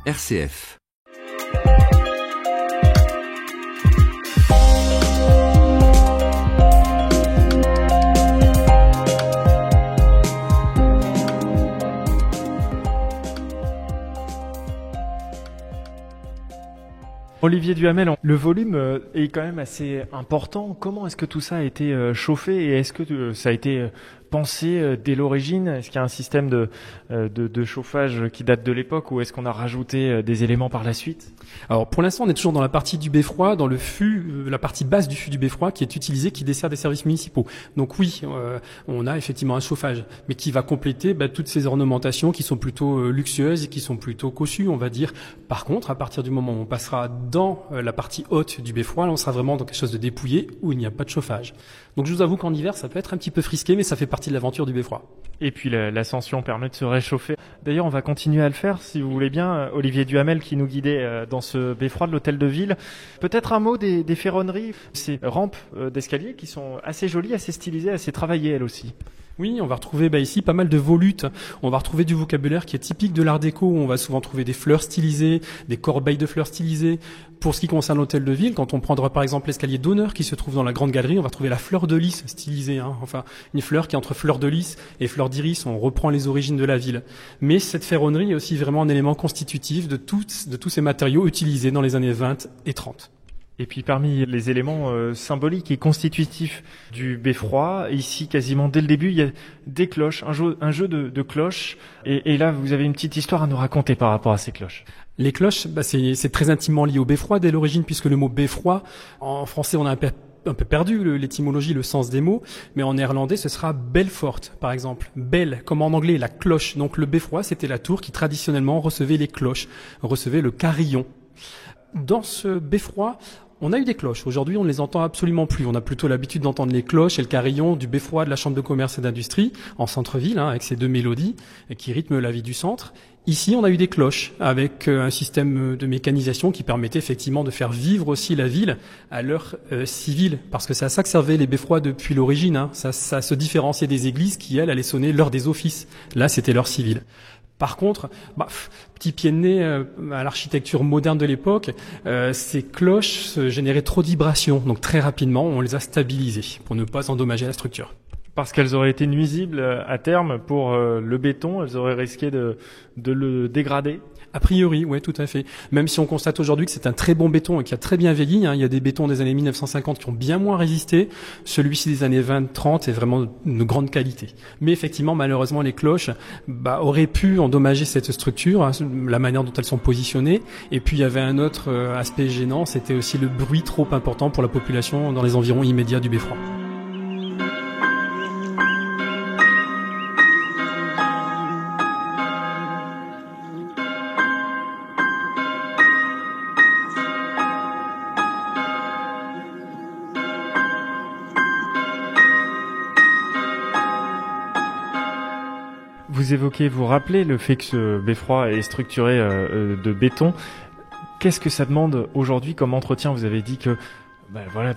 RCF. Olivier Duhamel, le volume est quand même assez important. Comment est-ce que tout ça a été chauffé et est-ce que ça a été pensé dès l'origine? Est-ce qu'il y a un système de chauffage qui date de l'époque ou est-ce qu'on a rajouté des éléments par la suite? Alors pour l'instant, on est toujours dans la partie du beffroi, dans le fût, la partie basse du fût du beffroi qui est utilisée, qui dessert des services municipaux. Donc oui, on a effectivement un chauffage, mais qui va compléter toutes ces ornementations qui sont plutôt luxueuses et qui sont plutôt cossues, on va dire. Par contre, à partir du moment où on passera dans la partie haute du beffroi, là, on sera vraiment dans quelque chose de dépouillé où il n'y a pas de chauffage. Donc je vous avoue qu'en hiver, ça peut être un petit peu frisqué, mais ça fait partie de l'aventure du beffroi. Et puis l'ascension permet de se réchauffer. D'ailleurs, on va continuer à le faire, si vous voulez bien. Olivier Duhamel qui nous guidait dans ce beffroi de l'hôtel de ville. Peut-être un mot des ferronneries, ces rampes d'escalier qui sont assez jolies, assez stylisées, assez travaillées elles aussi. Oui, on va retrouver ici pas mal de volutes. On va retrouver du vocabulaire qui est typique de l'art déco, où on va souvent trouver des fleurs stylisées, des corbeilles de fleurs stylisées. Pour ce qui concerne l'hôtel de ville, quand on prendra par exemple l'escalier d'honneur qui se trouve dans la grande galerie, on va trouver la fleur de lys stylisée. Enfin, une fleur qui est entre fleur de lys et fleur d'iris. On reprend les origines de la ville. Mais cette ferronnerie est aussi vraiment un élément constitutif de tous ces matériaux utilisés dans les années 20 et 30. Et puis parmi les éléments symboliques et constitutifs du beffroi, ici quasiment dès le début, il y a des cloches, un jeu de cloches. Et là, vous avez une petite histoire à nous raconter par rapport à ces cloches. Les cloches, c'est très intimement lié au beffroi dès l'origine, puisque le mot beffroi, en français, on a un peu perdu l'étymologie, le sens des mots, mais en néerlandais, ce sera Belfort, par exemple. Belle, comme en anglais, la cloche. Donc le beffroi, c'était la tour qui traditionnellement recevait les cloches, recevait le carillon. Dans ce beffroi, on a eu des cloches. Aujourd'hui, on ne les entend absolument plus. On a plutôt l'habitude d'entendre les cloches et le carillon du beffroi de la Chambre de commerce et d'industrie en centre-ville, avec ces deux mélodies qui rythment la vie du centre. Ici, on a eu des cloches avec un système de mécanisation qui permettait effectivement de faire vivre aussi la ville à l'heure civile, parce que c'est à ça que servaient les beffrois depuis l'origine. Ça se différenciait des églises qui, elles, allaient sonner l'heure des offices. Là, c'était l'heure civile. Par contre, petit pied de nez à l'architecture moderne de l'époque, ces cloches généraient trop de vibrations. Donc très rapidement, on les a stabilisées pour ne pas endommager la structure. Parce qu'elles auraient été nuisibles à terme pour le béton, elles auraient risqué de le dégrader. A priori, oui, tout à fait. Même si on constate aujourd'hui que c'est un très bon béton et qui a très bien vieilli, il y a des bétons des années 1950 qui ont bien moins résisté. Celui-ci des années 20-30 est vraiment de grande qualité. Mais effectivement, malheureusement, les cloches auraient pu endommager cette structure, la manière dont elles sont positionnées. Et puis, il y avait un autre aspect gênant, c'était aussi le bruit trop important pour la population dans les environs immédiats du beffroi. Vous rappelez le fait que ce beffroi est structuré de béton. Qu'est-ce que ça demande aujourd'hui comme entretien? Vous avez dit que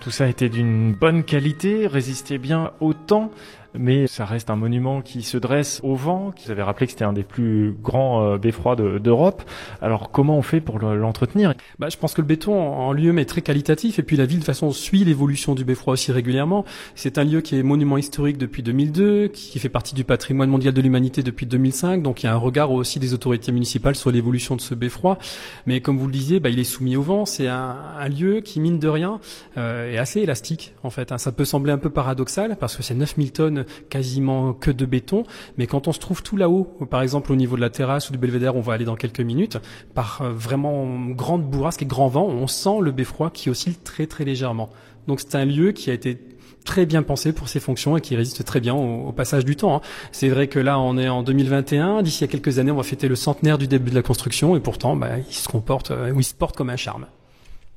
tout ça était d'une bonne qualité, résistait bien au temps, mais ça reste un monument qui se dresse au vent. Vous avez rappelé que c'était un des plus grands beffrois d'Europe. Alors comment on fait pour l'entretenir? Je pense que le béton en lui-même est très qualitatif et puis la ville de toute façon suit l'évolution du beffroi aussi régulièrement. C'est un lieu qui est monument historique depuis 2002, qui fait partie du patrimoine mondial de l'humanité depuis 2005. Donc il y a un regard aussi des autorités municipales sur l'évolution de ce beffroi. Mais comme vous le disiez, il est soumis au vent. C'est un lieu qui, mine de rien, est assez élastique en fait. Ça peut sembler un peu paradoxal parce que c'est 9000 tonnes quasiment que de béton, mais quand on se trouve tout là-haut, par exemple au niveau de la terrasse ou du belvédère, on va aller dans quelques minutes, par vraiment grande bourrasque et grand vent, on sent le beffroi qui oscille très très légèrement. Donc c'est un lieu qui a été très bien pensé pour ses fonctions et qui résiste très bien au passage du temps. C'est vrai que là, on est en 2021. D'ici à quelques années, on va fêter le centenaire du début de la construction et pourtant, il se porte comme un charme.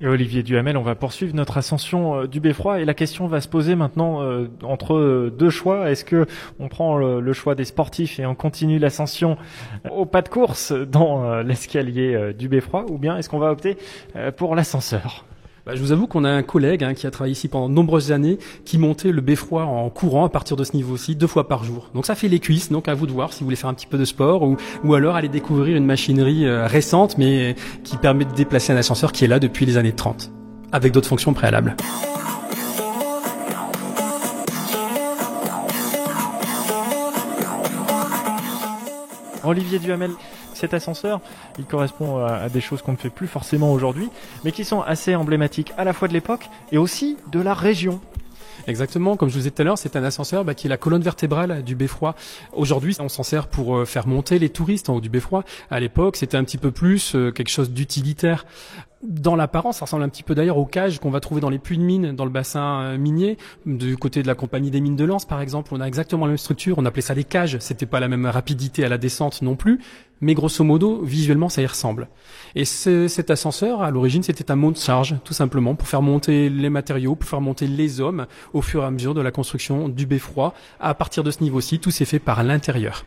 Et Olivier Duhamel, on va poursuivre notre ascension du beffroi et la question va se poser maintenant entre deux choix. Est-ce que on prend le choix des sportifs et on continue l'ascension au pas de course dans l'escalier du beffroi ou bien est-ce qu'on va opter pour l'ascenseur? Je vous avoue qu'on a un collègue qui a travaillé ici pendant de nombreuses années, qui montait le beffroi en courant à partir de ce niveau-ci 2 fois par jour. Donc ça fait les cuisses, donc à vous de voir si vous voulez faire un petit peu de sport ou alors aller découvrir une machinerie récente mais qui permet de déplacer un ascenseur qui est là depuis les années 30, avec d'autres fonctions préalables. Olivier Duhamel, cet ascenseur, il correspond à des choses qu'on ne fait plus forcément aujourd'hui, mais qui sont assez emblématiques à la fois de l'époque et aussi de la région. Exactement, comme je vous disais tout à l'heure, c'est un ascenseur qui est la colonne vertébrale du beffroi. Aujourd'hui, on s'en sert pour faire monter les touristes en haut du beffroi. À l'époque, c'était un petit peu plus quelque chose d'utilitaire. Dans l'apparence, ça ressemble un petit peu d'ailleurs aux cages qu'on va trouver dans les puits de mines, dans le bassin minier, du côté de la compagnie des mines de Lens par exemple. On a exactement la même structure, on appelait ça des cages, c'était pas la même rapidité à la descente non plus, mais grosso modo, visuellement, ça y ressemble. Et cet ascenseur, à l'origine, c'était un monte-charge, tout simplement, pour faire monter les matériaux, pour faire monter les hommes au fur et à mesure de la construction du beffroi. À partir de ce niveau-ci, tout s'est fait par l'intérieur.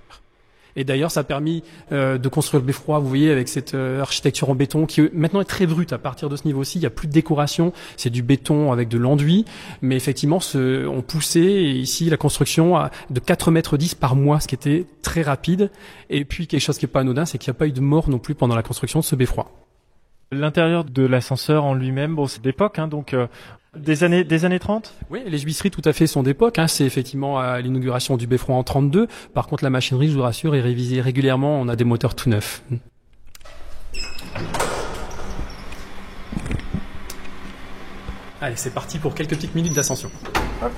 Et d'ailleurs, ça a permis de construire le beffroi, vous voyez, avec cette architecture en béton qui maintenant est très brute. À partir de ce niveau-ci, il n'y a plus de décoration, c'est du béton avec de l'enduit. Mais effectivement, on poussait ici la construction de 4,10 mètres par mois, ce qui était très rapide. Et puis, quelque chose qui n'est pas anodin, c'est qu'il n'y a pas eu de mort non plus pendant la construction de ce beffroi. L'intérieur de l'ascenseur en lui-même, c'est d'époque, donc des années 30. Oui, les huisseries tout à fait sont d'époque. C'est effectivement à l'inauguration du beffroi en 32. Par contre, la machinerie, je vous rassure, est révisée régulièrement. On a des moteurs tout neufs. Allez, c'est parti pour quelques petites minutes d'ascension. Hop.